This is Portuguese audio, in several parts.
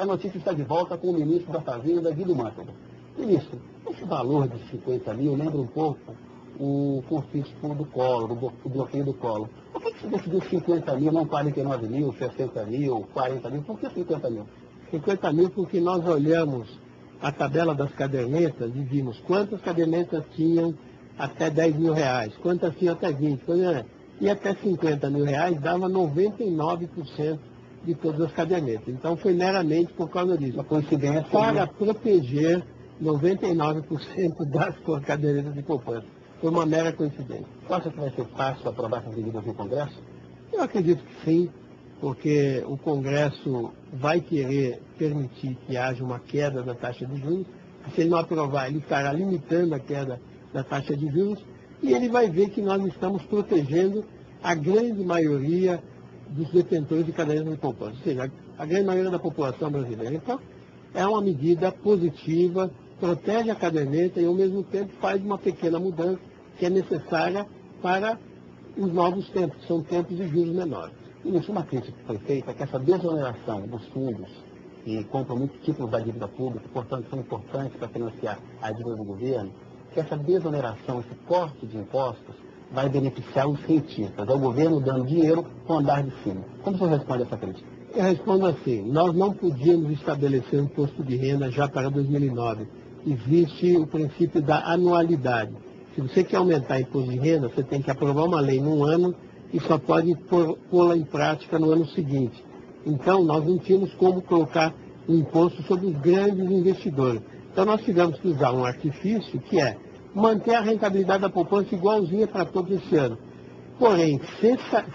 a notícia está de volta com o ministro da Fazenda, Guido Mantega. Ministro, esse valor de 50 mil lembra um pouco o confisco do Collor, o bloqueio do Collor. Por que você decidiu 50 mil, não 49 mil, 60 mil, 40 mil? Por que 50 mil? 50 mil porque nós olhamos a tabela das cadernetas e vimos quantas cadernetas tinham até 10 mil reais, quantas tinham até 20, e até 50 mil reais dava 99% de todas as cadernetas. Então foi meramente por causa disso. Uma coincidência. Para proteger 99% das cadernetas de poupança. Foi uma mera coincidência. Você acha que vai ser fácil aprovar essas medidas no Congresso? Eu acredito que sim, porque o Congresso vai querer permitir que haja uma queda da taxa de juros. Se ele não aprovar, ele estará limitando a queda da taxa de juros e ele vai ver que nós estamos protegendo a grande maioria dos detentores de cadernetas de poupança, ou seja, a grande maioria da população brasileira. Então, é uma medida positiva, protege a caderneta e, ao mesmo tempo, faz uma pequena mudança que é necessária para os novos tempos, que são tempos de juros menores. E isso, uma crítica que foi feita é que essa desoneração dos fundos que compram muitos títulos da dívida pública, portanto, são importantes para financiar a dívida do governo, que essa desoneração, esse corte de impostos, vai beneficiar os cientistas, é o governo dando dinheiro para o andar de cima. Como você responde a essa crítica? Eu respondo assim, nós não podíamos estabelecer um imposto de renda já para 2009. Existe o princípio da anualidade. Se você quer aumentar o imposto de renda, você tem que aprovar uma lei num ano e só pode pô-la em prática no ano seguinte. Então, nós não tínhamos como colocar um imposto sobre os grandes investidores. Então, nós tivemos que usar um artifício que é manter a rentabilidade da poupança igualzinha para todos esse ano. Porém,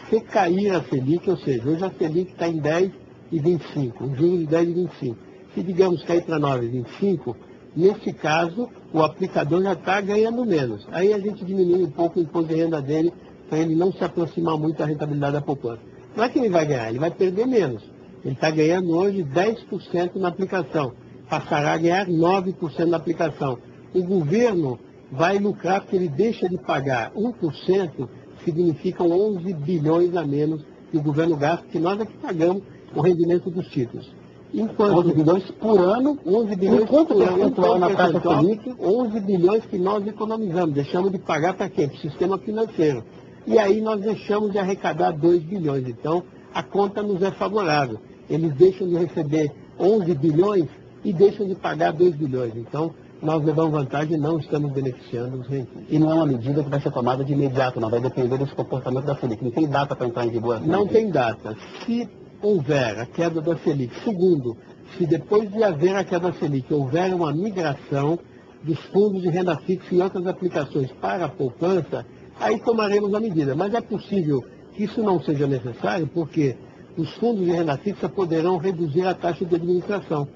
se cair a Selic, ou seja, hoje a Selic está em 10,25, um juro de 10,25. Se, digamos, cair para 9,25, nesse caso, o aplicador já está ganhando menos. Aí a gente diminui um pouco o imposto de renda dele para ele não se aproximar muito da rentabilidade da poupança. Não é que ele vai ganhar, ele vai perder menos. Ele está ganhando hoje 10% na aplicação, passará a ganhar 9% na aplicação. O governo vai lucrar porque ele deixa de pagar 1%, significam 11 bilhões a menos que o governo gasta, que nós é que pagamos o rendimento dos títulos. Enquanto 11 bilhões por ano, 11 bilhões por ano na taxa Selic, 11 bilhões que nós economizamos, deixamos de pagar para quem? Para o sistema financeiro. E aí nós deixamos de arrecadar 2 bilhões. Então, a conta nos é favorável. Eles deixam de receber 11 bilhões e deixam de pagar 2 bilhões. Então, nós levamos vantagem e não estamos beneficiando os rentistas. E não é uma medida que vai ser tomada de imediato, não. Vai depender desse comportamento da Selic. Não tem data para entrar em vigor? Não tem data. Se houver a queda da Selic, segundo, se depois de haver a queda da Selic houver uma migração dos fundos de renda fixa e outras aplicações para a poupança, aí tomaremos a medida. Mas é possível que isso não seja necessário, porque os fundos de renda fixa poderão reduzir a taxa de administração,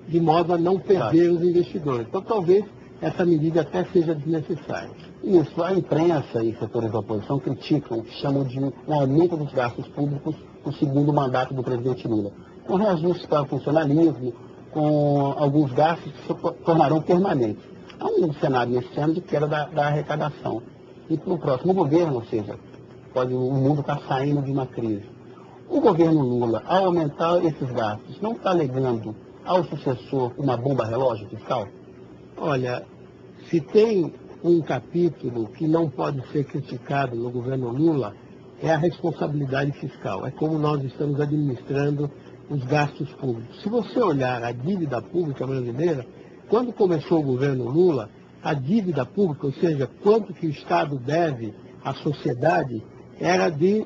de modo a não perder os investidores. Então, talvez essa medida até seja desnecessária. Isso, a imprensa e setores da oposição criticam o que chamam de um aumento dos gastos públicos no segundo mandato do presidente Lula, com reajustes para o funcionalismo, com alguns gastos que se tornarão permanentes. Há um cenário nesse ano de queda da arrecadação. E para o próximo governo, ou seja, o mundo está saindo de uma crise. O governo Lula, ao aumentar esses gastos, não está legando ao sucessor uma bomba relógio fiscal? Olha, se tem um capítulo que não pode ser criticado no governo Lula, é a responsabilidade fiscal. É como nós estamos administrando os gastos públicos. Se você olhar a dívida pública brasileira, quando começou o governo Lula, a dívida pública, ou seja, quanto que o Estado deve à sociedade, era de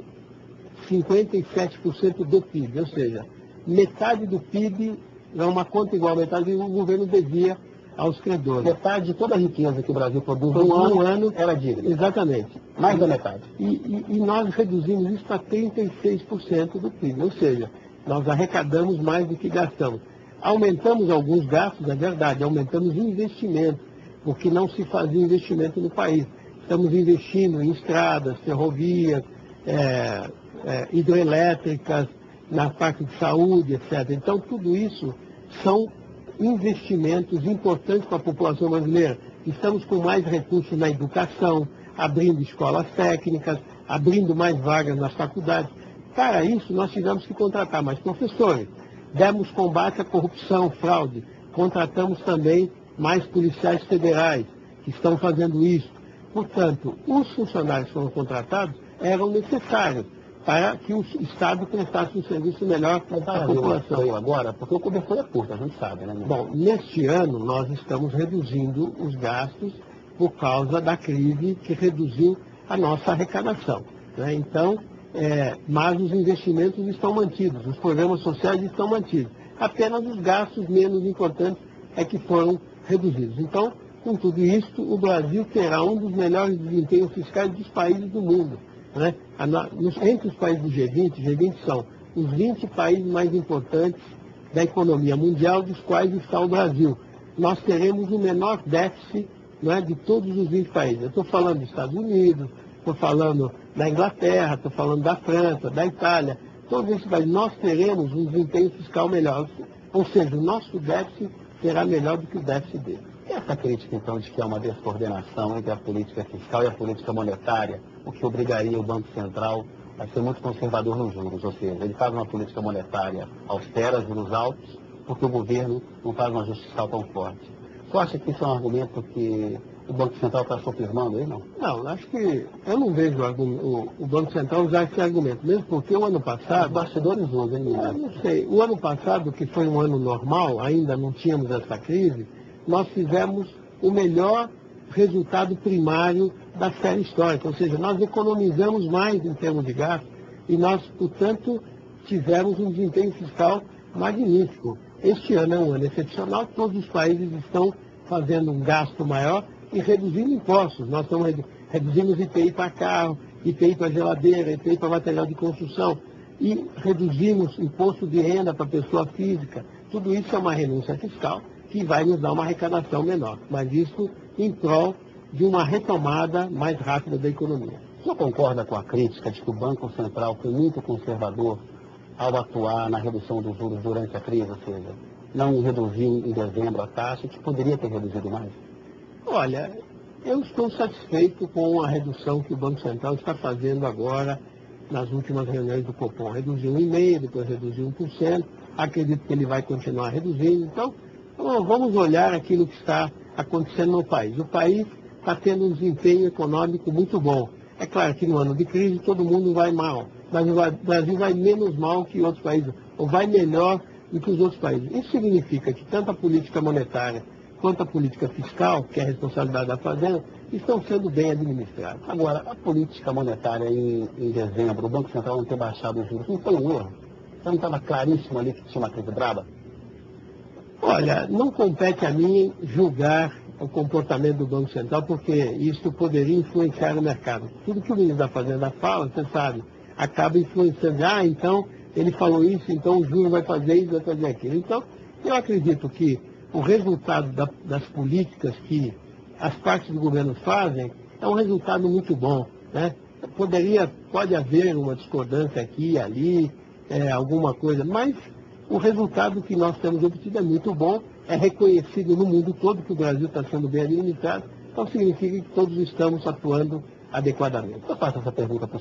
57% do PIB, ou seja, metade do PIB é uma conta igual, metade o governo devia aos credores. Metade de toda a riqueza que o Brasil produz no ano era dívida. Exatamente. Mais da metade. E nós reduzimos isso para 36% do PIB, ou seja, nós arrecadamos mais do que gastamos. Aumentamos alguns gastos, é verdade, aumentamos investimento, porque não se fazia investimento no país. Estamos investindo em estradas, ferrovias, hidroelétricas, na parte de saúde, etc. Então, tudo isso são investimentos importantes para a população brasileira. Estamos com mais recursos na educação, abrindo escolas técnicas, abrindo mais vagas nas faculdades. Para isso, nós tivemos que contratar mais professores. demos combate à corrupção, fraude, contratamos também mais policiais federais que estão fazendo isso. Portanto, os funcionários que foram contratados eram necessários para que o Estado prestasse um serviço melhor à população. Agora, porque o cobertor é curto, a gente sabe, né? Bom, neste ano nós estamos reduzindo os gastos por causa da crise que reduziu a nossa arrecadação, né? Então, mas os investimentos estão mantidos, os programas sociais estão mantidos. Apenas os gastos menos importantes é que foram reduzidos. Então, com tudo isso, o Brasil terá um dos melhores desempenhos fiscais dos países do mundo, né? Entre os países do G20 são os 20 países mais importantes da economia mundial, dos quais está o Brasil. Nós teremos o menor déficit, né, de todos os 20 países. Eu estou falando dos Estados Unidos, estou falando da Inglaterra, estou falando da França, da Itália. Todos esses países nós teremos um desempenho fiscal melhor. Ou seja, o nosso déficit será melhor do que o déficit dele. E essa crítica, então, de que há uma descoordenação entre a política fiscal e a política monetária, o que obrigaria o Banco Central a ser muito conservador nos juros, ou seja, ele faz uma política monetária austera, juros altos, porque o governo não faz um ajuste fiscal tão forte. Você acha que isso é um argumento que o Banco Central está só firmando aí, não? Não, acho que eu não vejo o Banco Central usar esse argumento, mesmo porque o ano passado... Os bastidores usam, hein? Eu não sei. O ano passado, que foi um ano normal, ainda não tínhamos essa crise, nós fizemos o melhor resultado primário da série histórica, ou seja, nós economizamos mais em termos de gasto e nós, portanto, tivemos um desempenho fiscal magnífico. Este ano é um ano excepcional, todos os países estão fazendo um gasto maior e reduzindo impostos. Nós estamos reduzindo IPI para carro, IPI para geladeira, IPI para material de construção e reduzimos imposto de renda para pessoa física. Tudo isso é uma renúncia fiscal que vai nos dar uma arrecadação menor, mas isso em prol de uma retomada mais rápida da economia. O senhor concorda com a crítica de que o Banco Central foi muito conservador ao atuar na redução dos juros durante a crise, ou seja, não reduziu em dezembro a taxa, que poderia ter reduzido mais? Olha, eu estou satisfeito com a redução que o Banco Central está fazendo agora nas últimas reuniões do Copom. Reduziu 1,5%, depois reduziu 1%, acredito que ele vai continuar reduzindo. Então, vamos olhar aquilo que está acontecendo no país. O país está tendo um desempenho econômico muito bom. É claro que no ano de crise todo mundo vai mal, mas o Brasil vai menos mal que outros países, ou vai melhor do que os outros países. Isso significa que tanto a política monetária quanto a política fiscal, que é a responsabilidade da Fazenda, estão sendo bem administradas. Agora, a política monetária em dezembro, o Banco Central não ter baixado os juros, não foi um erro? Você não estava claríssimo ali que tinha uma crise braba? Olha, não compete a mim julgar o comportamento do Banco Central, porque isso poderia influenciar o mercado. Tudo que o ministro da Fazenda fala, você sabe, acaba influenciando. Então, ele falou isso, então o juro vai fazer isso, vai fazer aquilo. Então, eu acredito que o resultado das políticas que as partes do governo fazem é um resultado muito bom, né? Pode haver uma discordância aqui e ali, alguma coisa, mas o resultado que nós temos obtido é muito bom, é reconhecido no mundo todo que o Brasil está sendo bem administrado, então significa que todos estamos atuando adequadamente. Eu faço essa pergunta para o